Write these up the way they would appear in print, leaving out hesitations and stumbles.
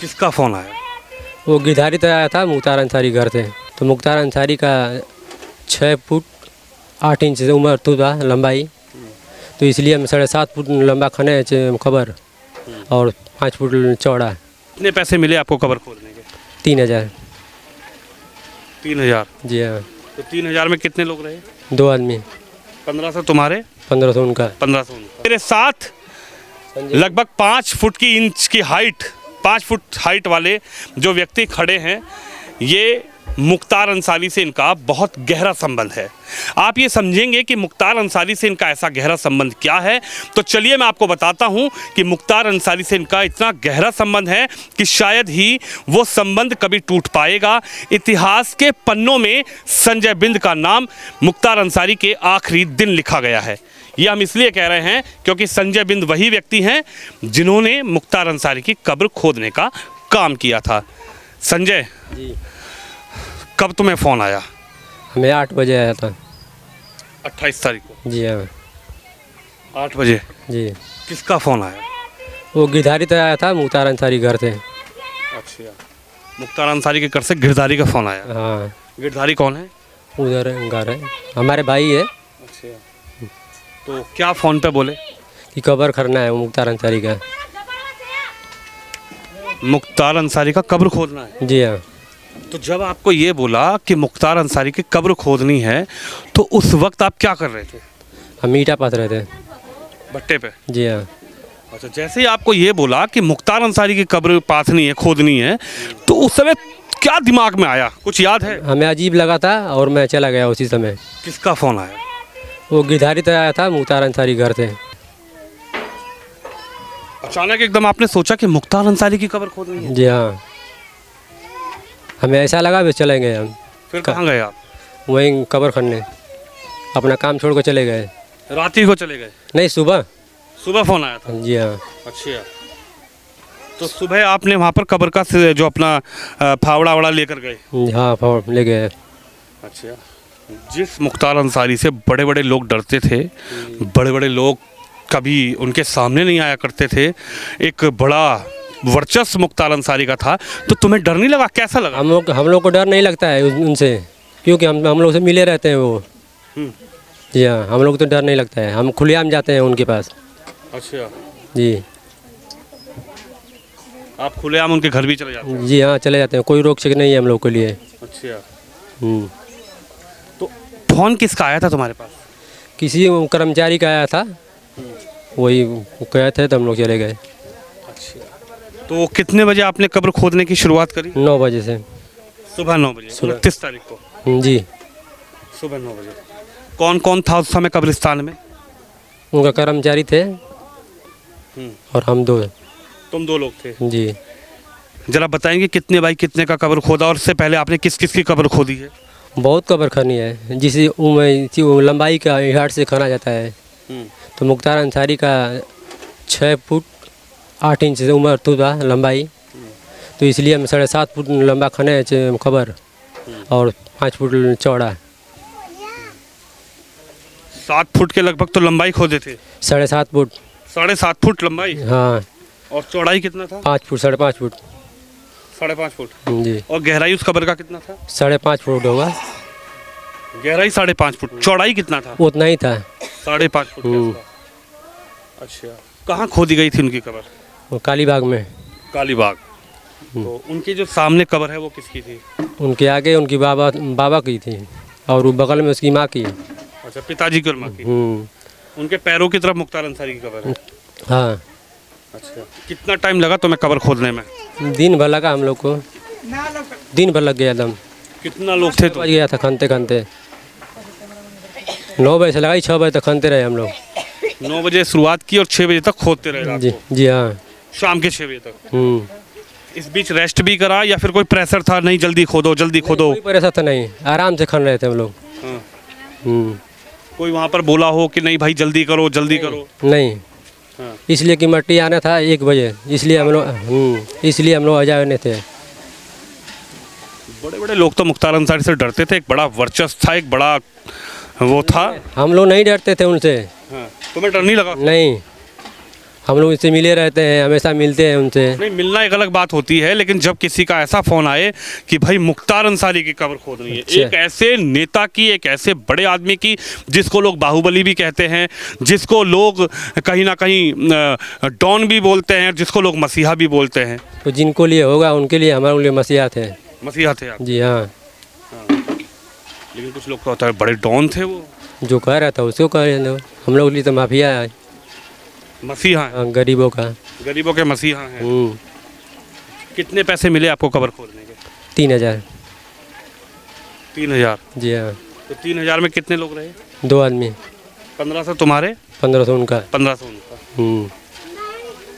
किसका फ़ोन आया? वो गिरधारी तो आया था मुख्तार अंसारी घर से। तो मुख्तार अंसारी का 6 फुट 8 इंच से उम्र था लंबाई, तो इसलिए हम 7.5 फुट लंबा खने खबर और 5 फुट चौड़ा। कितने पैसे मिले आपको कब्र खोदने के? 3,000। 3,000। जी हाँ। तो 3,000 में कितने लोग रहे? 2 आदमी। 1500 तुम्हारे, 1500 उनका। 1500 उनका। मेरे साथ लगभग 5 फुट की इंच की हाइट, 5 फुट हाइट वाले जो व्यक्ति खड़े हैं, ये मुख्तार अंसारी से इनका बहुत गहरा संबंध है। आप ये समझेंगे कि मुख्तार अंसारी से इनका ऐसा गहरा संबंध क्या है, तो चलिए मैं आपको बताता हूं कि मुख्तार अंसारी से इनका इतना गहरा संबंध है कि शायद ही वो संबंध कभी टूट पाएगा। इतिहास के पन्नों में संजय बिंद का नाम मुख्तार अंसारी के आखिरी दिन लिखा गया है। ये हम इसलिए कह रहे हैं क्योंकि संजय बिंद वही व्यक्ति हैं जिन्होंने मुख्तार अंसारी की कब्र खोदने का काम किया था। संजय जी, कब तुम्हें फ़ोन आया? हमें 8 बजे आया था। 28 तारीख को? जी हाँ। 8 बजे। जी, किसका फ़ोन आया? वो गिरधारी तो आया था मुख्तार अंसारी घर से। अच्छा, मुख्तार अंसारी के घर से गिरधारी का फ़ोन आया। हाँ, गिरधारी कौन है? उधर घर है, हमारे भाई है। अच्छा, तो क्या फ़ोन पे बोले? कि कब्र करना है मुख्तार अंसारी का। मुख्तार अंसारी का कब्र खोदना है। जी हाँ। तो जब आपको ये बोला कि मुख्तार अंसारी की कब्र खोदनी है, तो उस वक्त आप क्या कर रहे थे? हम ईटा पाथ रहे थे। भट्टे पे? जी हाँ। अच्छा, जैसे ही आपको ये बोला कि मुख्तार अंसारी की कब्र पाथनी है, खोदनी है, तो उस समय क्या दिमाग में आया, कुछ याद है? हमें अजीब लगा था और मैं चला गया उसी समय। किसका फ़ोन आया? वो गिरधारी तो आया था मुख्तार अंसारी घर से। अचानक एकदम आपने सोचा कि मुख्तार अंसारी की कब्र खोदनी है? जी हाँ। हमें ऐसा लगा भी चलेंगे हम। फिर कहाँ गए आप? वहीं कब्र खनने, अपना काम छोड़ कर चले गए। रात ही को चले गए? नहीं, सुबह। सुबह फ़ोन आया था? जी हाँ। अच्छा, तो सुबह आपने वहाँ पर कब्र का जो अपना फावड़ा वड़ा लेकर गए? हाँ, ले गए। अच्छा, जिस मुख्तार अंसारी से बड़े बड़े लोग डरते थे, बड़े बड़े लोग कभी उनके सामने नहीं आया करते थे, एक बड़ा वर्चस्व मुख्तार अंसारी का था, तो तुम्हें डर नहीं लगा? कैसा लगा? हम लोग को डर नहीं लगता है उनसे, क्योंकि हम लोग से मिले रहते हैं वो। जी हाँ, हम लोग तो डर नहीं लगता है, हम खुलेआम जाते हैं उनके पास। अच्छा, जी। आप खुलेआम उनके घर भी चले जाते हैं? जी हाँ, चले जाते हैं, कोई रोक टोक नहीं है हम लोग के लिए। अच्छा, हम्म। तो फ़ोन किसका आया था तुम्हारे पास? किसी कर्मचारी का आया था, वही गए थे तो हम लोग चले गए। अच्छा, तो कितने बजे आपने कब्र खोदने की शुरुआत करी? 9 बजे से। सुबह 9 बजे, 29 तारीख को? जी। सुबह 9 बजे। कौन कौन था उस समय कब्रिस्तान में? उनका कर्मचारी थे और हम 2। तुम 2 लोग थे? जी। जरा बताएंगे कितने बाई कितने का कब्र खोदा, और उससे पहले आपने किस किस की कब्र खोदी है? बहुत कब्र खनी है, जिसे लंबाई का हाट से खाना जाता है। तो मुख्तार अंसारी का 6 फुट 8 इंच से उम्र था लंबाई, तो इसलिए हम 7.5 फुट लंबा खने खबर और 5 फुट चौड़ा। 7 फुट के लगभग तो लंबाई खोदे थे? 7.5 फुट। 7.5 फुट लंबाई? हाँ। और चौड़ाई कितना था? 5 फुट 5.5 फुट। 5.5 फुट? जी। और गहराई उस कब्र का कितना था? 5.5 फुट होगा। गहराई 5.5 फुट, चौड़ाई कितना था? उतना ही था। 5.5 फुट के आसपास। अच्छा, कहाँ खोदी गई थी उनकी कब्र? वो कालीबाग में। कालीबाग। तो उनकी जो सामने कब्र है वो किसकी थी? उनके आगे उनकी बाबा की थी, और वो बगल में उसकी माँ की। अच्छा, पिताजी की और माँ की। उनके पैरों की तरफ मुख्तार अंसारी की कब्र है? हाँ। अच्छा, कितना टाइम लगा तुम्हें कब्र खोदने में? दिन भर लगा हम लोग को, दिन भर लग गया एकदम। कितना लोग थे? बज गया था खनते खनते। 9 बजे से लगाई, 6 बजे तक खनते रहे हम लोग। 9 बजे शुरुआत की और 6 बजे तक खोदते रहे रात जी। को? जी हाँ। शाम के 6 बजे तक? इस बीच रेस्ट भी करा या फिर कोई प्रेशर था, नहीं जल्दी खोदो जल्दी खोदो? कोई परेशान था नहीं, आराम से खन रहे थे हम लोग। हाँ। कोई वहाँ पर बोला हो कि नहीं भाई जल्दी करो जल्दी करो? नहीं। हाँ। इसलिए कि मट्टी आना था 1 बजे, इसलिए हम लोग आ जाने थे। बड़े बड़े लोग तो मुख्तार अंसारी से डरते थे, एक बड़ा वर्चस्व था, एक बड़ा वो था। हम लोग नहीं डरते थे उनसे। हाँ। तुम्हें डर नहीं लगा? नहीं, हम लोग इससे मिले रहते हैं, हमेशा मिलते हैं उनसे। नहीं, मिलना एक अलग बात होती है, लेकिन जब किसी का ऐसा फ़ोन आए कि भाई मुख्तार अंसारी की कब्र खोदनी है, अच्छा। एक ऐसे नेता की, एक ऐसे बड़े आदमी की, जिसको लोग बाहुबली भी कहते हैं, जिसको लोग कहीं ना कहीं डॉन भी बोलते हैं, जिसको लोग मसीहा भी बोलते हैं। तो जिनको लिए होगा उनके लिए, हमारे लिए मसीहा थे। मसीहा थे आप? जी हाँ। लेकिन कुछ लोग कहते हैं बड़े डॉन थे वो। जो कह रहा था उसको कह रहे थे, हम लोग के लिए तो माफिया है। मसीहा हैं, हाँ, गरीबों का। गरीबों के मसीहा हैं। कितने पैसे मिले आपको कब्र खोदने के? 3000। 3000? जी हाँ। तो 3000 में कितने लोग रहे? 2 आदमी। 1500 तुम्हारे, 1500 उनका। 1500 उनका।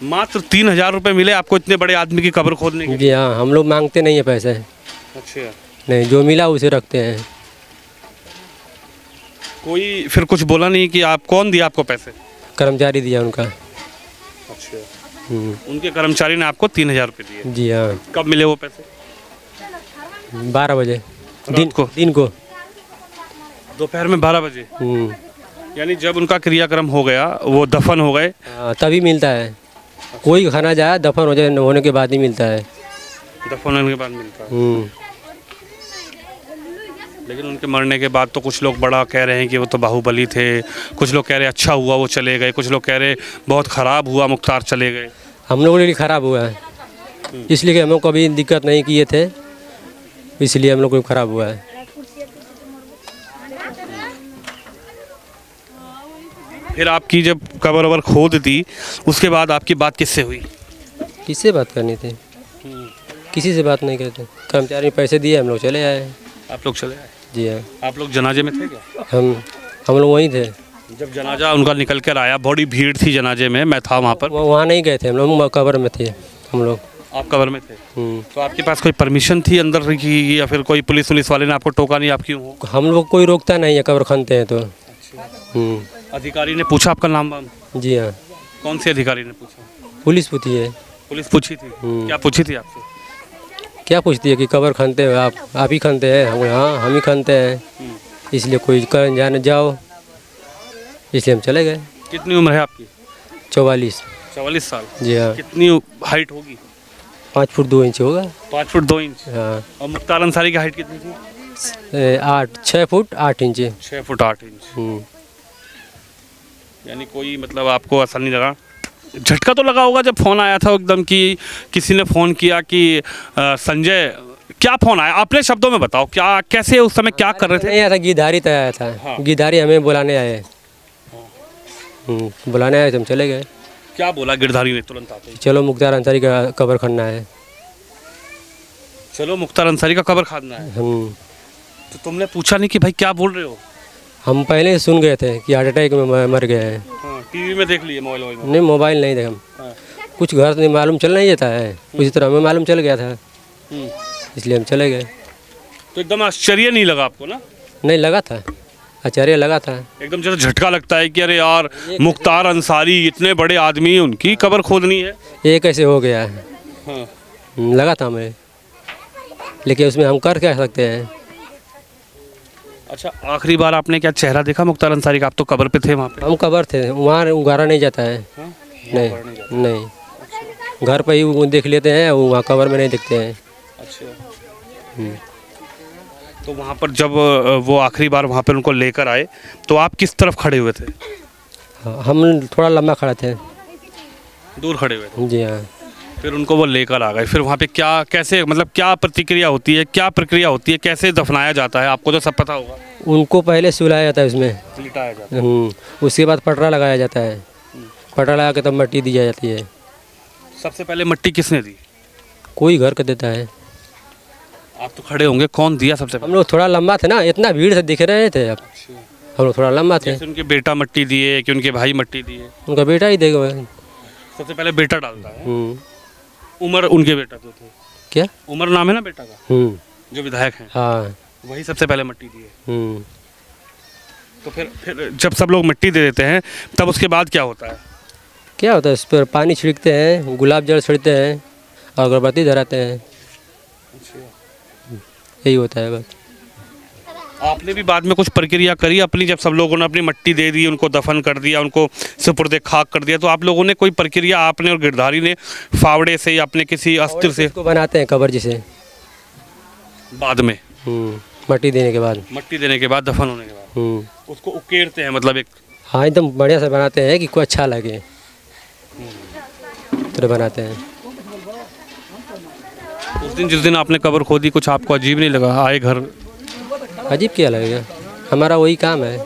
मात्र 3000 रुपये मिले आपको इतने बड़े आदमी की कब्र खोदने के? जी हाँ, हम लोग मांगते नहीं है पैसे। अच्छा। नहीं, जो मिला उसे रखते हैं। कोई फिर कुछ बोला नहीं कि आप, कौन दिया आपको पैसे? कर्मचारी दिया उनका। अच्छा। उनके कर्मचारी ने आपको 3000 रुपये दिए? जी हाँ। कब मिले वो पैसे? 12 बजे दिन को? दिन को। दोपहर में 12 बजे? यानी जब उनका क्रियाक्रम हो गया, वो दफन हो गए, हाँ, तभी मिलता है। कोई खाना जाए दफन हो जाए, होने के बाद ही मिलता है। दफन होने के बाद मिलता है। लेकिन उनके मरने के बाद तो कुछ लोग बड़ा कह रहे हैं कि वो तो बाहुबली थे, कुछ लोग कह रहे अच्छा हुआ वो चले गए, कुछ लोग कह रहे बहुत ख़राब हुआ मुख्तार चले गए। हम लोगों के लिए ख़राब हुआ है, इसलिए कि हम लोग कभी दिक्कत नहीं किए थे, इसलिए हम लोग को ख़राब हुआ है। फिर आपकी जब कब्र वबर खोद दी, उसके बाद आपकी बात किससे हुई? किससे बात करनी थी? किसी से बात नहीं करते। कर्मचारी ने पैसे दिए, हम लोग चले आए। आप लोग चले आए? जी हाँ। आप लोग जनाजे में थे क्या? हम लोग वहीं थे। जब जनाजा उनका निकल कर आया, बड़ी भीड़ थी जनाजे में, मैं था वहाँ पर। वहाँ नहीं गए थे, हम लोग कब्र में थे। हम लोग। आप कब्र में थे? तो आपके पास कोई परमिशन थी अंदर की, या फिर कोई पुलिस वाले ने आपको टोका नहीं? आप क्यों हो? हम लोग कोई रोकता नहीं है, कब्र खनते हैं तो। अधिकारी ने पूछा आपका नाम वाम? जी हाँ। कौन से अधिकारी ने पूछा? पुलिस पूछी है। पुलिस पूछी थी? क्या पूछी थी आपसे? क्या पूछती है कि कब्र खनते हो आप ही खनते हैं? हम हाँ, हम ही खनते हैं, इसलिए कोई कर जाने जाओ, इसलिए हम चले गए। कितनी उम्र है आपकी? 44। 44 साल? जी हाँ। कितनी हाइट होगी? 5 फुट 2 इंच होगा। 5 फुट 2 इंच? हाँ। और मुख्तार अंसारी की हाइट कितनी थी? 6 फुट 8 इंच। 6 foot 8 inch. यानी कोई मतलब आपको असर नहीं लगा? झटका तो लगा होगा जब फ़ोन आया था एकदम कि किसी ने फ़ोन किया कि संजय, क्या फ़ोन आया? अपने शब्दों में बताओ, क्या कैसे उस समय क्या कर रहे थे? नहीं आया था, गिरधारी तय आया था। हाँ। गिरधारी हमें बुलाने आए। बुलाने आए तो हम चले गए। क्या बोला गिरधारी ने तुरंत आते ही? चलो मुख्तार अंसारी का कब्र खनना है। चलो मुख्तार अंसारी का कब्र खाना है। तो तुमने पूछा नहीं कि भाई क्या बोल रहे हो? हम पहले ही सुन गए थे कि हार्ट अटैक में मर गए हैं। टीवी में देख लिए, मोबाइल में? नहीं, मोबाइल नहीं देखा हम। कुछ घर से मालूम चल नहीं जाता है, उसी तरह हमें मालूम चल गया था, इसलिए हम चले गए। तो एकदम आश्चर्य नहीं लगा आपको ना? नहीं लगा था, आश्चर्य लगा था। एकदम जैसे झटका लगता है कि अरे यार, मुख्तार अंसारी इतने बड़े आदमी, उनकी कब्र खोदनी है, ये कैसे हो गया है? लगा था हमें, लेकिन उसमें हम कर क्या सकते हैं? अच्छा, आखिरी बार आपने क्या चेहरा देखा मुख्तार अंसारी का? आप तो कब्र पे थे वहाँ पे? हम कब्र थे, वहाँ उगारा नहीं जाता है। नहीं नहीं, घर पे ही देख लेते हैं, वहाँ कब्र में नहीं दिखते हैं। अच्छा। तो वहाँ पर जब वो आखिरी बार वहाँ पर उनको लेकर आए, तो आप किस तरफ खड़े हुए थे? हम थोड़ा लंबा खड़ा थे। दूर खड़े हुए थे? जी हाँ। फिर उनको वो लेकर आ गए, फिर वहाँ पे क्या, कैसे, मतलब क्या प्रतिक्रिया होती है, क्या प्रक्रिया होती है, कैसे दफनाया जाता है? आपको तो सब पता होगा। उनको पहले सुलाया जाता है, उसमें लिटाया जाता है। उसके बाद पटरा लगाया जाता है, पटरा लगा के तब मिट्टी दी जाती है। सबसे पहले मिट्टी किसने दी? कोई घर का देता है। आप तो खड़े होंगे, कौन दिया सबसे पहले? हम लोग थोड़ा लंबा थे ना, इतना भीड़ से दिख रहे थे। अब हम लोग थोड़ा लंबा थे। जैसे उनके बेटा मिट्टी दिए कि उनके भाई मिट्टी दिए? उनका बेटा ही देगा। सबसे पहले बेटा डालता है। उमर उनके बेटा तो थे? क्या उमर नाम है ना बेटा का, जो विधायक हैं? हाँ। वही सबसे पहले मिट्टी दिए। तो फिर जब सब लोग मिट्टी दे देते हैं, तब उसके बाद क्या होता है? क्या होता है, उस पर पानी छिड़कते हैं, गुलाब जल छिड़कते हैं और अगरबत्ती धराते हैं। यही होता है बस। आपने भी बाद में कुछ प्रक्रिया करी अपनी, जब सब लोगों ने अपनी मिट्टी दे दी, उनको दफन कर दिया, उनको सुपुर्द खाक कर दिया, तो आप लोगों ने कोई प्रक्रिया, आपने और गिरधारी ने फावड़े से या अपने किसी अस्त्र से इसको बनाते हैं कब्र जिसे बाद में मट्टी देने के बाद। मिट्टी देने के बाद, दफन होने के बाद उसको उकेरते हैं, मतलब एक हाँ एकदम बढ़िया से बनाते हैं कि कोई अच्छा लगे तो बनाते हैं। उस दिन जिस दिन आपने कब्र खोदी, कुछ आपको अजीब नहीं लगा? आए घर अजीब क्या लगेगा, हमारा वही काम है।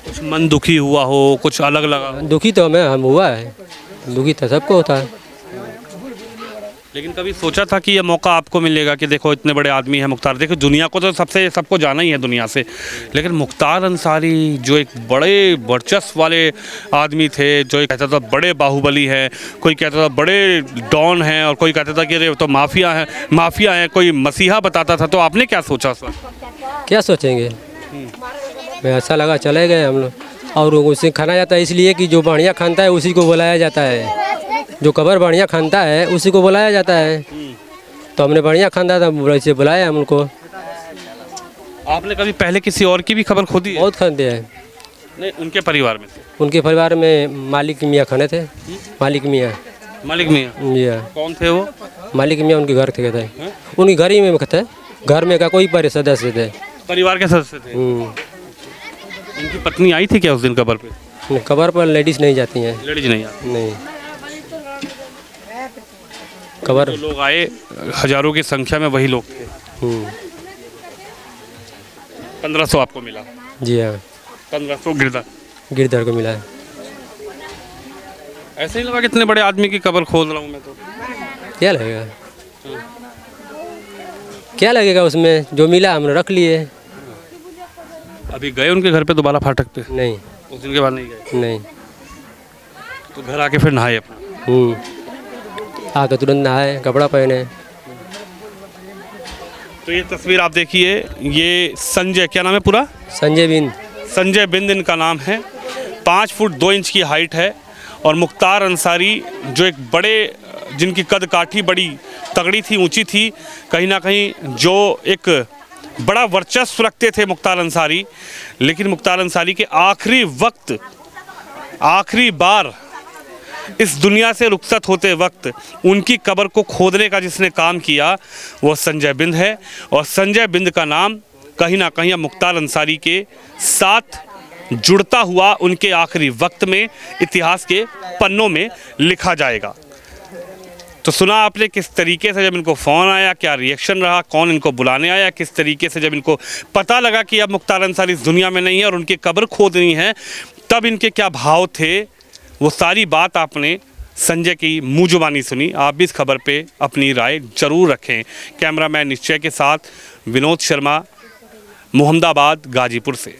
कुछ मन दुखी हुआ हो, कुछ अलग लगा? दुखी तो हम हुआ है, दुखी तो सबको होता है। लेकिन कभी सोचा था कि ये मौका आपको मिलेगा कि देखो इतने बड़े आदमी हैं मुख्तार, देखो दुनिया को तो सबको जाना ही है दुनिया से, लेकिन मुख्तार अंसारी जो एक बड़े वर्चस्व वाले आदमी थे, जो एक कहता था बड़े बाहुबली हैं, कोई कहता था बड़े डॉन हैं, और कोई कहता था कि अरे तो माफिया हैं, कोई मसीहा बताता था, तो आपने क्या सोचा उस वक्त? क्या सोचेंगे, ऐसा लगा चले गए हम लोग। और उसे खाना जाता है इसलिए कि जो बढ़िया खानता है उसी को बुलाया जाता है, जो कब्र बढ़िया खानता है उसी को बुलाया जाता है। तो हमने बढ़िया खानता था, वैसे बुलाया हम उनको। आपने कभी पहले किसी और की भी खबर खोदी है? बहुत खानते हैं। नहीं, उनके परिवार में से? उनके परिवार में मालिक मियाँ खाने थे। मालिक मियाँ कौन थे वो? मालिक मियाँ उनके घर थे, उनके घर ही में थे, घर में का कोई पर सदस्य थे, परिवार के सदस्य थे। उनकी पत्नी आई थी क्या उस दिन कब्र पे? कब्र पर लेडीज नहीं जाती हैं। लेडीज नहीं आती? नहीं, कब्र जो लोग आए हजारों की संख्या में वही लोग थे। 1500 आपको मिला? जी हाँ, 1500 गिरधर को मिला है। ऐसे ही लगा कि इतने बड़े आदमी की कब्र खोद रहा हूँ मैं, तो क्या लगेगा, क्या लगेगा उसमें, जो मिला हमने रख लिए। अभी गए उनके घर पे दोबारा फाटक पे? नहीं, उस दिन के बाद नहीं गए? नहीं। तो घर आके फिर नहाए अपना? आके तुरंत नहाए, कपड़ा पहने। तो ये तस्वीर आप देखिए, ये संजय, क्या नाम है पूरा? संजय बिंद इनका नाम है। 5 फुट 2 इंच की हाइट है, और मुख्तार अंसारी जो एक बड़े, जिनकी कद काठी बड़ी तगड़ी थी, ऊंची थी, कहीं ना कहीं जो एक बड़ा वर्चस्व रखते थे मुख्तार अंसारी। लेकिन मुख्तार अंसारी के आखिरी वक्त, आखिरी बार इस दुनिया से रुखसत होते वक्त उनकी कब्र को खोदने का जिसने काम किया वो संजय बिंद है। और संजय बिंद का नाम कहीं ना कहीं मुख्तार अंसारी के साथ जुड़ता हुआ उनके आखिरी वक्त में इतिहास के पन्नों में लिखा जाएगा। तो सुना आपने किस तरीके से जब इनको फ़ोन आया, क्या रिएक्शन रहा, कौन इनको बुलाने आया, किस तरीके से जब इनको पता लगा कि अब मुख्तार अंसारी इस दुनिया में नहीं है और उनकी कब्र खोदनी है, तब इनके क्या भाव थे, वो सारी बात आपने संजय की मुँह जुबानी सुनी। आप भी इस खबर पे अपनी राय जरूर रखें। कैमरामैन निश्चय के साथ विनोद शर्मा, मोहम्मदाबाद, गाजीपुर से।